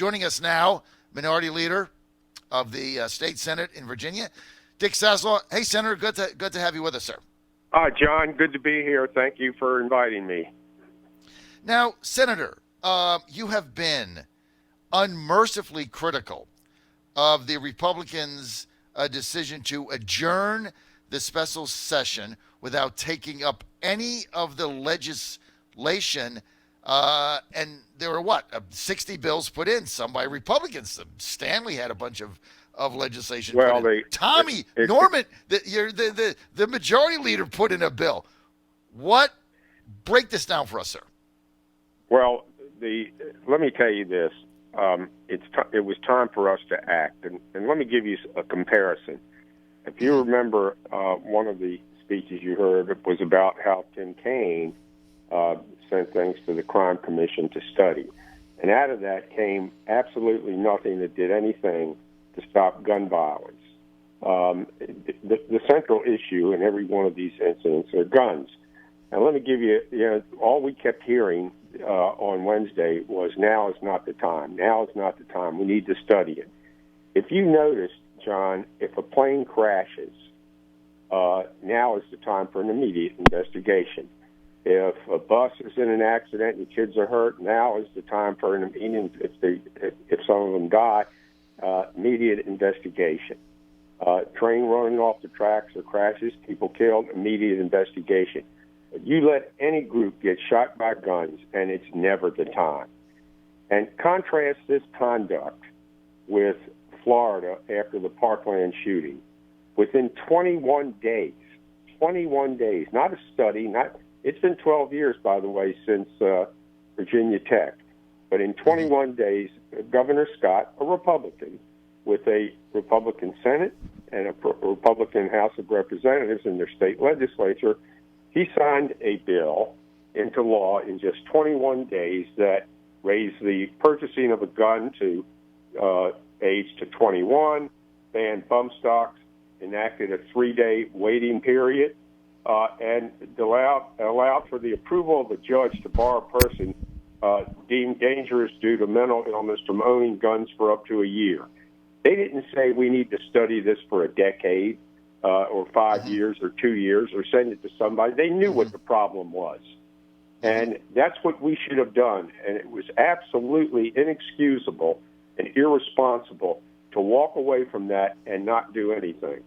Joining us now, Minority Leader of the State Senate in Virginia, Dick Saslaw. Hey, Senator, good to have you with us, sir. John, good to be here. Thank you for inviting me. Now, Senator, you have been unmercifully critical of the Republicans' decision to adjourn the special session without taking up any of the legislation. And there were 60 bills put in, some by Republicans. Stanley had a bunch of legislation. Well, Tommy Norman, the majority leader, put in a bill. Break this down for us, sir. Well, let me tell you this. It was time for us to act, and let me give you a comparison. If you remember, one of the speeches you heard was about how Tim Kaine sent things to the Crime Commission to study, and out of that came absolutely nothing that did anything to stop gun violence. The central issue in every one of these incidents are guns. And let me give you, all we kept hearing on Wednesday was, now is not the time. Now is not the time. We need to study it. If you noticed, John, if a plane crashes, now is the time for an immediate investigation. If a bus is in an accident and kids are hurt, now is the time for an immediate, if some of them die, immediate investigation. Train running off the tracks or crashes, people killed, immediate investigation. You let any group get shot by guns, and it's never the time. And contrast this conduct with Florida after the Parkland shooting. Within 21 days, not a study, it's been 12 years, by the way, since Virginia Tech. But in 21 days, Governor Scott, a Republican, with a Republican Senate and a Republican House of Representatives in their state legislature, he signed a bill into law in just 21 days that raised the purchasing of a gun to age to 21, banned bump stocks, enacted a 3-day waiting period, and allowed for the approval of a judge to bar a person deemed dangerous due to mental illness from owning guns for up to a year. They didn't say we need to study this for a decade or 5 years or 2 years or send it to somebody. They knew what the problem was. And that's what we should have done. And it was absolutely inexcusable and irresponsible to walk away from that and not do anything.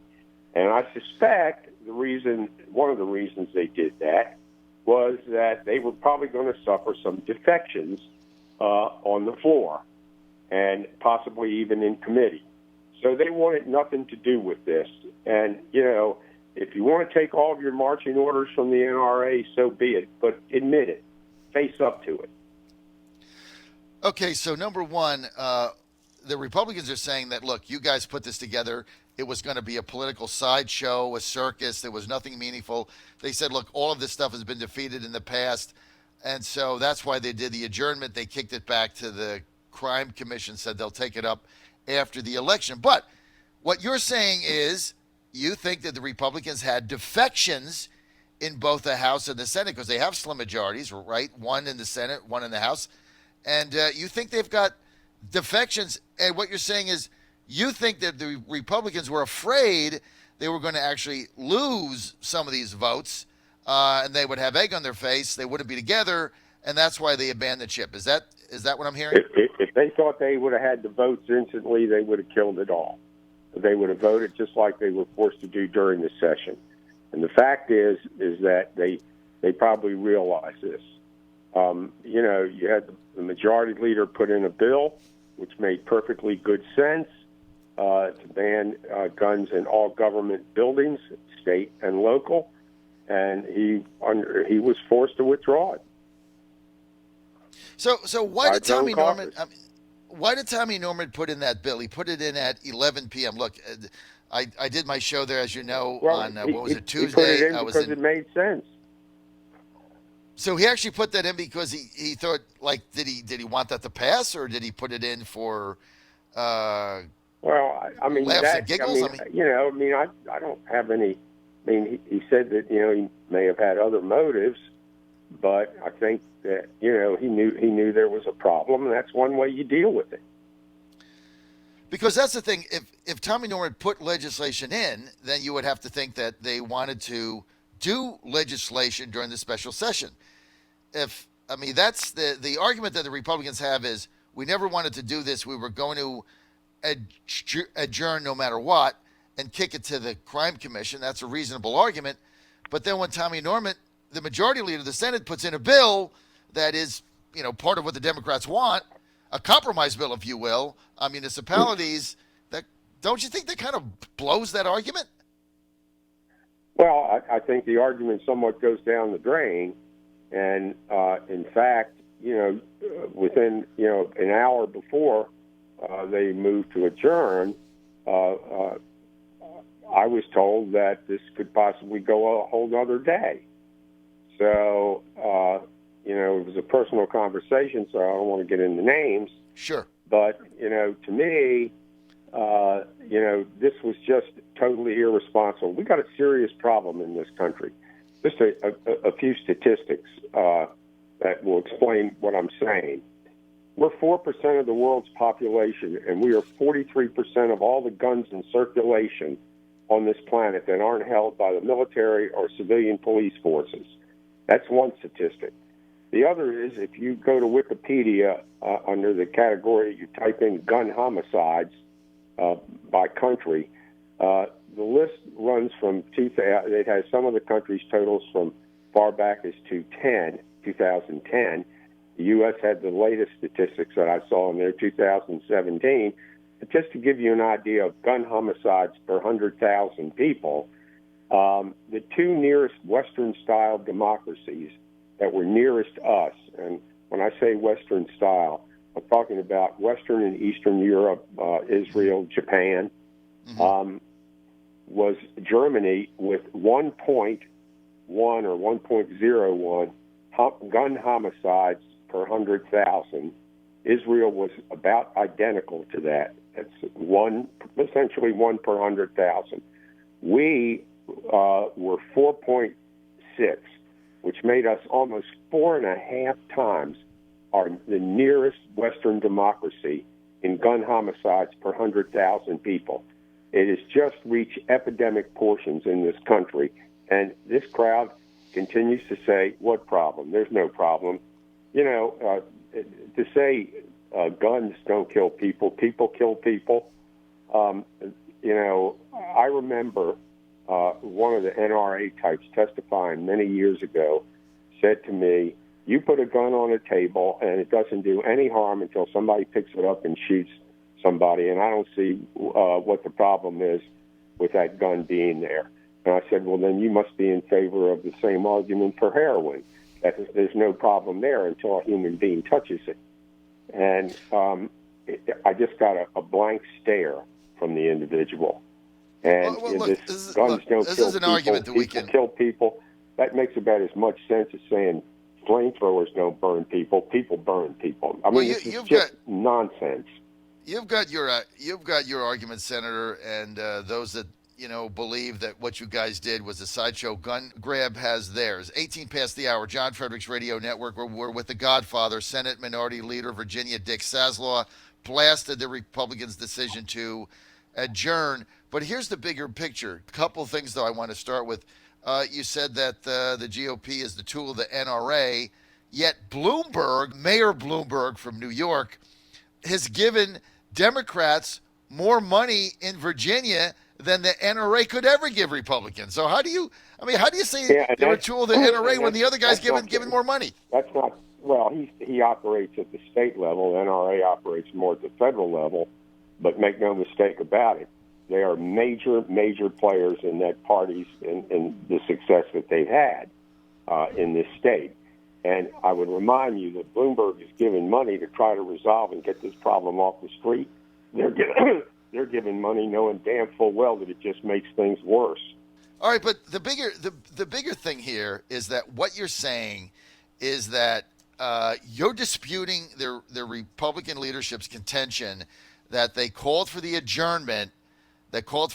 And I suspect one of the reasons they did that was that they were probably going to suffer some defections on the floor and possibly even in committee. So they wanted nothing to do with this. And, if you want to take all of your marching orders from the NRA, so be it. But admit it. Face up to it. Okay, so number one, the Republicans are saying that, look, you guys put this together. It was going to be a political sideshow, a circus. There was nothing meaningful. They said, look, all of this stuff has been defeated in the past. And so that's why they did the adjournment. They kicked it back to the Crime Commission, said they'll take it up after the election. But what you're saying is you think that the Republicans had defections in both the House and the Senate because they have slim majorities, right? One in the Senate, one in the House. And you think they've got defections. And what you're saying is you think that the Republicans were afraid they were going to actually lose some of these votes and they would have egg on their face. They wouldn't be together. And that's why they abandoned ship. Is that what I'm hearing? If they thought they would have had the votes instantly, they would have killed it all. They would have voted just like they were forced to do during the session. And the fact is that they probably realized this. You had the majority leader put in a bill, which made perfectly good sense, to ban guns in all government buildings, state and local, and he was forced to withdraw it. So why did Tommy Norman? Why did Tommy Norman put in that bill? He put it in at 11 p.m. Look, I did my show there, as you know, on what was it, Tuesday? He put it in because it made sense. So he actually put that in because he thought, like, did he want that to pass, or did he put it in for? Well, I mean, laughs and giggles. I don't have any. I mean, he said that he may have had other motives, but I think that he knew there was a problem, and that's one way you deal with it. Because that's the thing. If Tommy Norman put legislation in, then you would have to think that they wanted to do legislation during the special session. That's the argument that the Republicans have is we never wanted to do this. We were going to adjourn no matter what and kick it to the crime commission. That's a reasonable argument. But then when Tommy Norman, the majority leader of the Senate, puts in a bill that is, part of what the Democrats want, a compromise bill, if you will, on municipalities, that don't you think that kind of blows that argument? Well, I think the argument somewhat goes down the drain. And in fact, within an hour before they moved to adjourn, I was told that this could possibly go a whole other day. So, it was a personal conversation, so I don't want to get into names. Sure. But, to me, this was just totally irresponsible. We got a serious problem in this country. Just a few statistics that will explain what I'm saying. We're 4% of the world's population, and we are 43% of all the guns in circulation on this planet that aren't held by the military or civilian police forces. That's one statistic. The other is if you go to Wikipedia under the category, you type in gun homicides by country, the list runs from 2000. It has some of the country's totals from far back as 2010. The U.S. had the latest statistics that I saw in there, 2017. But just to give you an idea of gun homicides per 100,000 people, the two nearest Western-style democracies that were nearest us, and when I say Western style, I'm talking about Western and Eastern Europe, Israel, Japan, was Germany with 1.1 or 1.01 gun homicides per 100,000. Israel was about identical to that. It's essentially one per 100,000. We were 4.6, which made us almost 4.5 times the nearest Western democracy in gun homicides per 100,000 people. It has just reached epidemic portions in this country, and this crowd continues to say, what problem? There's no problem. To say guns don't kill people, people kill people. I remember one of the NRA types testifying many years ago said to me, you put a gun on a table and it doesn't do any harm until somebody picks it up and shoots somebody, and I don't see what the problem is with that gun being there. And I said, well, then you must be in favor of the same argument for heroin. That there's no problem there until a human being touches it. And I just got a blank stare from the individual. And this is an argument that we can kill people. That makes about as much sense as saying flamethrowers don't burn people. People burn people. I mean, this is just nonsense. You've got your argument, Senator, and those that believe that what you guys did was a sideshow. Gun Grab has theirs. 18 past the hour. John Fredericks Radio Network. We're with the Godfather, Senate Minority Leader Virginia Dick Saslaw, blasted the Republicans' decision to adjourn. But here's the bigger picture. A couple things, though, I want to start with. You said that the GOP is the tool of the NRA, yet Mayor Bloomberg from New York, has given Democrats more money in Virginia than the NRA could ever give Republicans. So how do you say they're a tool of the NRA when the other guy's given more money? That's not, well, he operates at the state level. The NRA operates more at the federal level, but make no mistake about it. They are major players in that parties in the success that they've had in this state. And I would remind you that Bloomberg is giving money to try to resolve and get this problem off the street. They're giving money knowing damn full well that it just makes things worse. All right, but the bigger thing here is that what you're saying is that you're disputing the Republican leadership's contention that they called for the adjournment. Because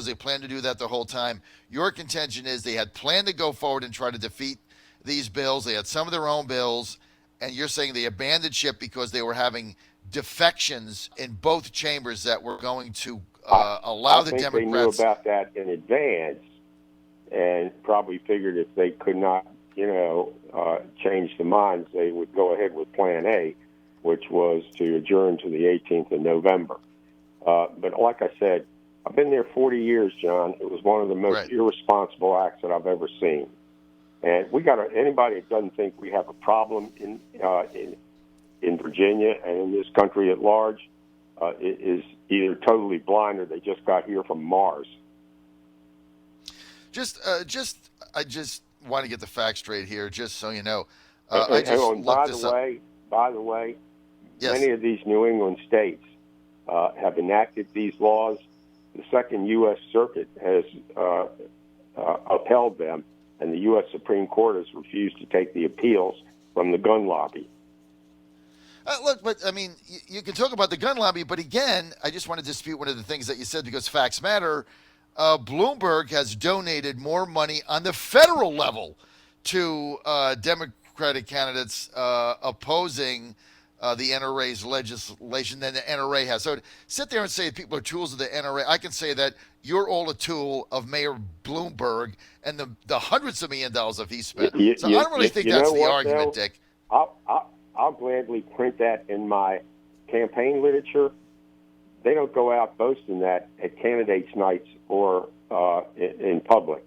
they planned to do that the whole time. Your contention is they had planned to go forward and try to defeat these bills. They had some of their own bills, and you're saying they abandoned ship because they were having defections in both chambers that were going to allow I the think Democrats. they knew about that in advance and probably figured if they could not, change the minds, they would go ahead with Plan A, which was to adjourn to the 18th of November. But like I said, I've been there 40 years, John. It was one of the most irresponsible acts that I've ever seen. And anybody that doesn't think we have a problem in Virginia and in this country at large is either totally blind or they just got here from Mars. I just want to get the facts straight here, just so you know. By the way, yes. Many of these New England states have enacted these laws. The Second U.S. Circuit has upheld them, and the U.S. Supreme Court has refused to take the appeals from the gun lobby. Look, but I mean, you can talk about the gun lobby, but again, I just want to dispute one of the things that you said because facts matter. Bloomberg has donated more money on the federal level to Democratic candidates opposing the NRA's legislation than the NRA has. So to sit there and say people are tools of the NRA, I can say that you're all a tool of Mayor Bloomberg and the hundreds of $1 million that he spent. I don't really think that's the argument, Dick. I'll gladly print that in my campaign literature. They don't go out boasting that at candidates' nights or in public.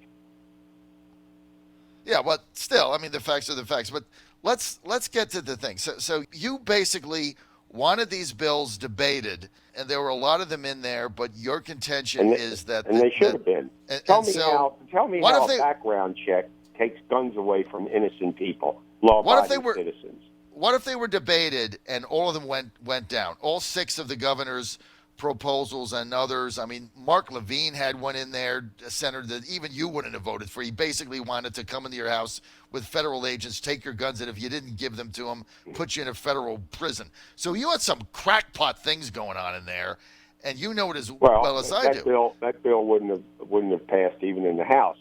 Yeah, but still, I mean, the facts are the facts. But let's get to the thing. So you basically wanted these bills debated, and there were a lot of them in there. But your contention is that they should have been. Tell me how a background check takes guns away from innocent people, law-abiding citizens. What if they were debated and all of them went down? All 6 of the governor's proposals and others. I mean, Mark Levine had one in there, a senator that even you wouldn't have voted for. He basically wanted to come into your house with federal agents, take your guns, and if you didn't give them to him, put you in a federal prison. So you had some crackpot things going on in there, and you know it as well as I do. That bill wouldn't have passed even in the House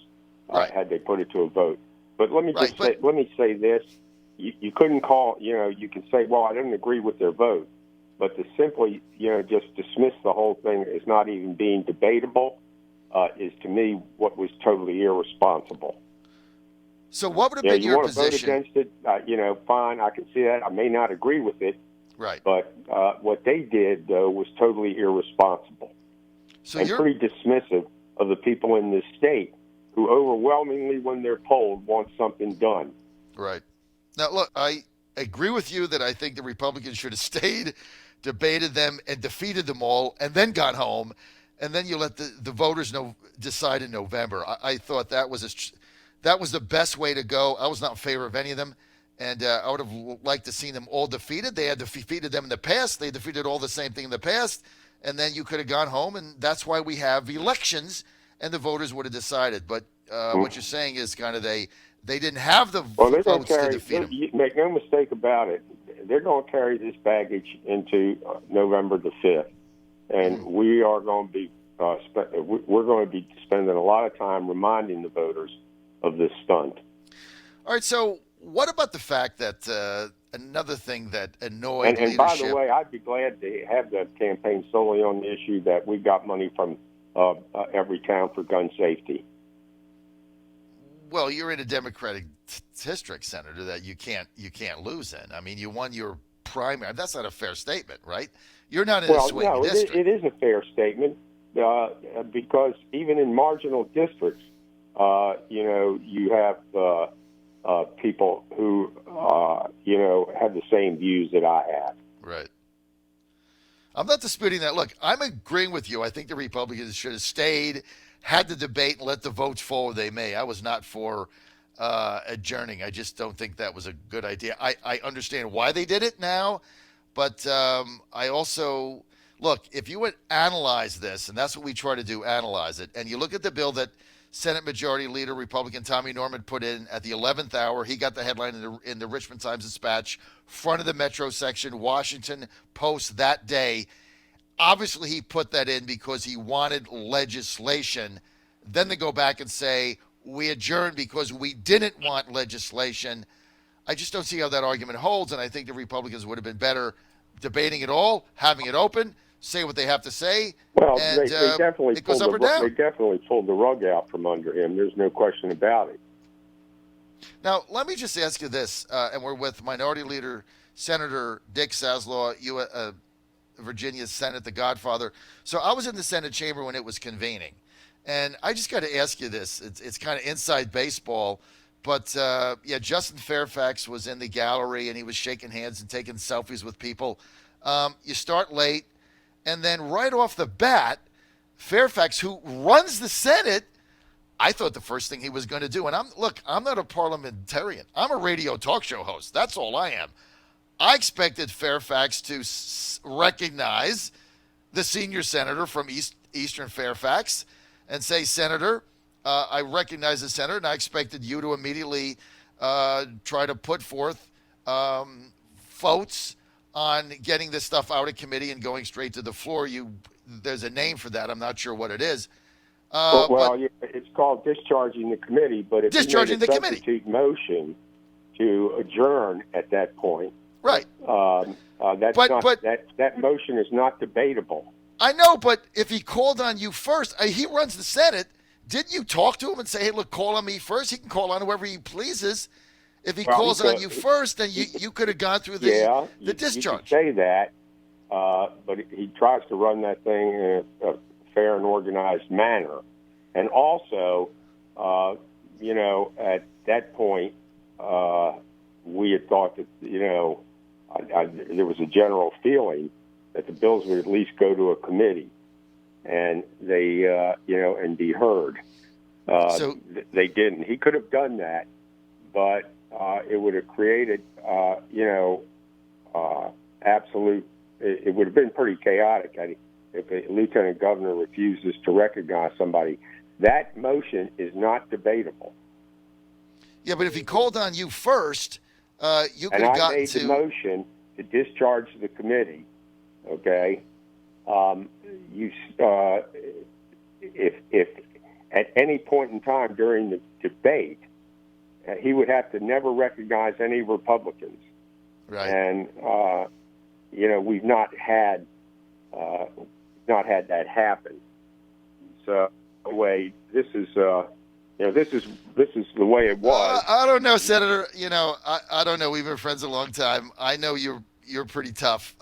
had they put it to a vote. But let me say this. You couldn't call, you can say, well, I didn't agree with their vote. But to simply, just dismiss the whole thing as not even being debatable is, to me, what was totally irresponsible. So what would have been your position? You want to vote against it, fine, I can see that. I may not agree with it. Right. But what they did, though, was totally irresponsible. So and pretty dismissive of the people in this state who overwhelmingly, when they're polled, want something done. Right. Now, look, I agree with you that I think the Republicans should have stayed, debated them, and defeated them all, and then got home, and then you let the voters decide in November. I thought that was the best way to go. I was not in favor of any of them, and I would have liked to see them all defeated. They had defeated them in the past. They defeated all the same thing in the past, and then you could have gone home, and that's why we have elections, and the voters would have decided. But what you're saying is kind of they didn't have the votes to defeat them. Make no mistake about it. They're going to carry this baggage into November the 5th, and we are going to be we're going to be spending a lot of time reminding the voters of this stunt. All right. So, what about the fact that another thing that annoyed and by the way, I'd be glad to have that campaign solely on the issue that we got money from every town for gun safety. Well, you're in a Democratic district, Senator, that you can't lose in. I mean, you won your primary. That's not a fair statement, right? You're not in a swing district. It is a fair statement because even in marginal districts, you have people who have the same views that I have. Right. I'm not disputing that. Look, I'm agreeing with you. I think the Republicans should have stayed, had the debate, and let the votes fall where they may. I was not for adjourning. I just don't think that was a good idea. I understand why they did it now, but I also, look, if you would analyze this, and that's what we try to do, analyze it, and you look at the bill that Senate Majority Leader Republican Tommy Norman put in at the 11th hour. He got the headline in the Richmond Times-Dispatch, front of the Metro section, Washington Post that day. Obviously, he put that in because he wanted legislation. Then they go back and say, we adjourned because we didn't want legislation. I just don't see how that argument holds, and I think the Republicans would have been better debating it all, having it open, say what they have to say, Well, and they definitely it goes up or down. They definitely pulled the rug out from under him. There's no question about it. Now, let me just ask you this, and we're with Minority Leader Senator Dick Saslaw, Virginia Senate, the Godfather. So I was in the Senate chamber when it was convening, and I just got to ask you this. It's kind of inside baseball, but Justin Fairfax was in the gallery, and he was shaking hands and taking selfies with people. You start late, and then right off the bat, Fairfax, who runs the Senate, I thought the first thing he was going to do, and I'm not a parliamentarian. I'm a radio talk show host. That's all I am. I expected Fairfax to recognize the senior senator from Eastern Fairfax and say, Senator, I recognize the senator, and I expected you to immediately try to put forth votes on getting this stuff out of committee and going straight to the floor. There's a name for that. I'm not sure what it is. It's called discharging the committee, but if discharging you made a the substitute motion to adjourn at that point, right? That motion is not debatable. I know, but if he called on you first, he runs the Senate. Didn't you talk to him and say, "Hey, look, call on me first"? He can call on whoever he pleases. If he calls on you first, then you could have gone through the discharge. You could say that, but he tries to run that thing in a fair and organized manner. And also, at that point, we had thought that, there was a general feeling that the bills would at least go to a committee and they, and be heard. They didn't. He could have done that, but it would have created, absolute, it would have been pretty chaotic. If a lieutenant governor refuses to recognize somebody, that motion is not debatable. Yeah, but if he called on you first, you could have gotten to... And I made the motion to discharge the committee, okay? If at any point in time during the debate, he would have to never recognize any Republicans. Right. And, we've not had that happen. So, anyway, this is the way it was. I don't know, Senator. I don't know. We've been friends a long time. I know you're pretty tough.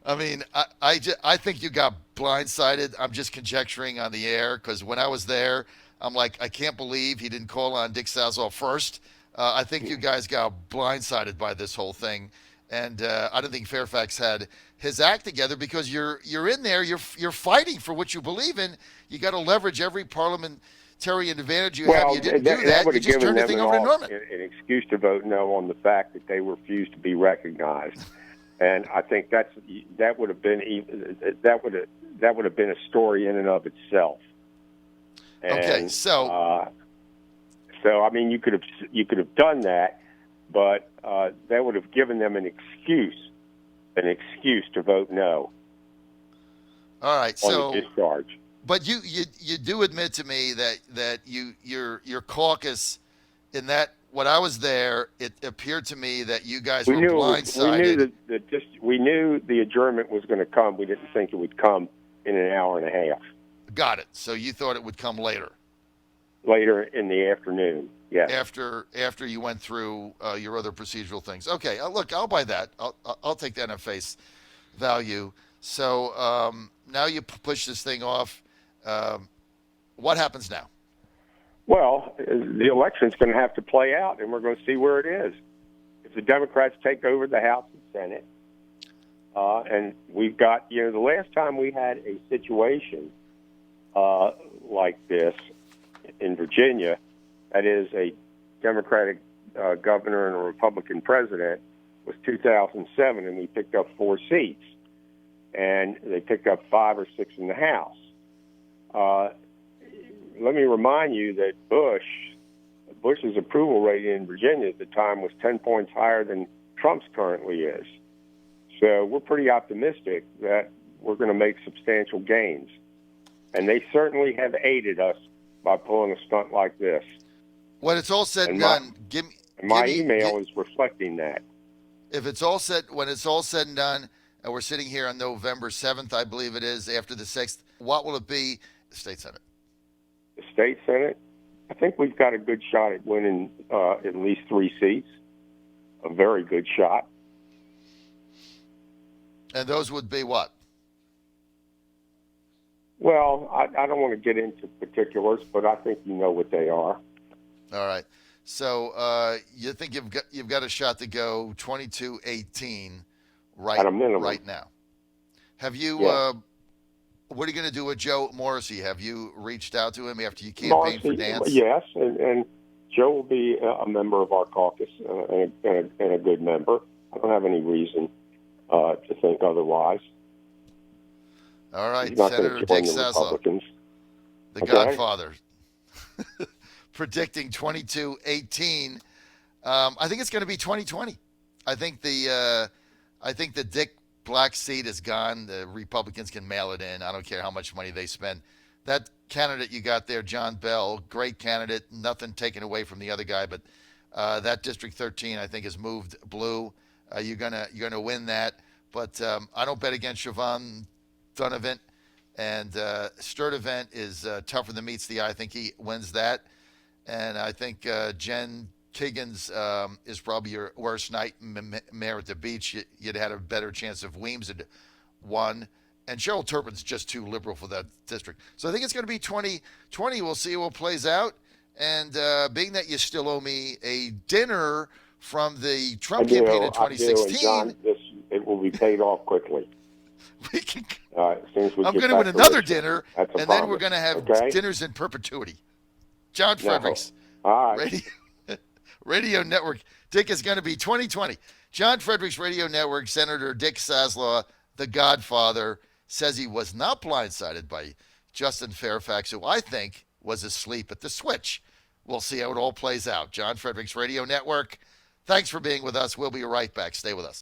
I mean, I think you got blindsided. I'm just conjecturing on the air because when I was there, I'm like, I can't believe he didn't call on Dick Saslaw first. I think you guys got blindsided by this whole thing. And I don't think Fairfax had his act together because you're in there, you're fighting for what you believe in. You got to leverage every parliamentarian advantage you have. You didn't do that. You just turned the thing over to Norman. An excuse to vote no on the fact that they refused to be recognized, and I think that would have been a story in and of itself. And, okay, so I mean, you could have done that. But that would have given them an excuse to vote no. All right, on the discharge. But you do admit to me that your caucus in that when I was there, it appeared to me that you guys were blindsided. We knew the adjournment was going to come. We didn't think it would come in an hour and a half. Got it. So you thought it would come later. Later in the afternoon. Yeah. After you went through your other procedural things. Okay, look, I'll buy that. I'll take that at face value. So now you push this thing off. What happens now? Well, the election's going to have to play out, and we're going to see where it is. If the Democrats take over the House and Senate, and we've got, the last time we had a situation like this in Virginia, that is a Democratic governor and a Republican president, was 2007, and we picked up 4 seats. And they picked up 5 or 6 in the House. Let me remind you that Bush's approval rating in Virginia at the time was 10 points higher than Trump's currently is. So we're pretty optimistic that we're going to make substantial gains. And they certainly have aided us by pulling a stunt like this. When it's all said and done, my email is reflecting that. If it's all said, when it's all said and done, and we're sitting here on November 7th, I believe it is, after the 6th, what will it be? The state senate. The state senate, I think we've got a good shot at winning at least 3 seats. A very good shot. And those would be what? Well, I don't want to get into particulars, but I think you know what they are. All right. So you think you've got a shot to go 22-18 At a minimum. right now. Have you? Yeah. What are you going to do with Joe Morrissey? Have you reached out to him after you campaigned for dance? Yes, and Joe will be a member of our caucus and a good member. I don't have any reason to think otherwise. All right, He's not Senator going to Dick join the Saslaw, Republicans. the Okay. Godfather, predicting 22-18. I think it's going to be 2020. I think the Dick Black seat is gone. The Republicans can mail it in. I don't care how much money they spend. That candidate you got there, John Bell, great candidate. Nothing taken away from the other guy, but that District 13, I think, has moved blue. You're gonna win that. But I don't bet against Siobhan Dunavant, and Sturdivant is tougher than meets the eye. I think he wins that, and I think Jen Kiggins is probably your worst night mayor at the beach. You'd had a better chance if Weems had won. And Cheryl Turpin's just too liberal for that district. So I think it's going to be 2020. We'll see what plays out. And being that you still owe me a dinner from the Trump campaign in 2016. John, it will be paid off quickly. We can, As soon as we I'm get going to back win another Richmond. dinner, That's a and then promise. we're going to have Okay? dinners in perpetuity. John Fredericks All right. Radio Network. Dick is going to be 2020. John Fredericks Radio Network. Senator Dick Saslaw, the Godfather, says he was not blindsided by Justin Fairfax, who I think was asleep at the switch. We'll see how it all plays out. John Fredericks Radio Network. Thanks for being with us. We'll be right back. Stay with us.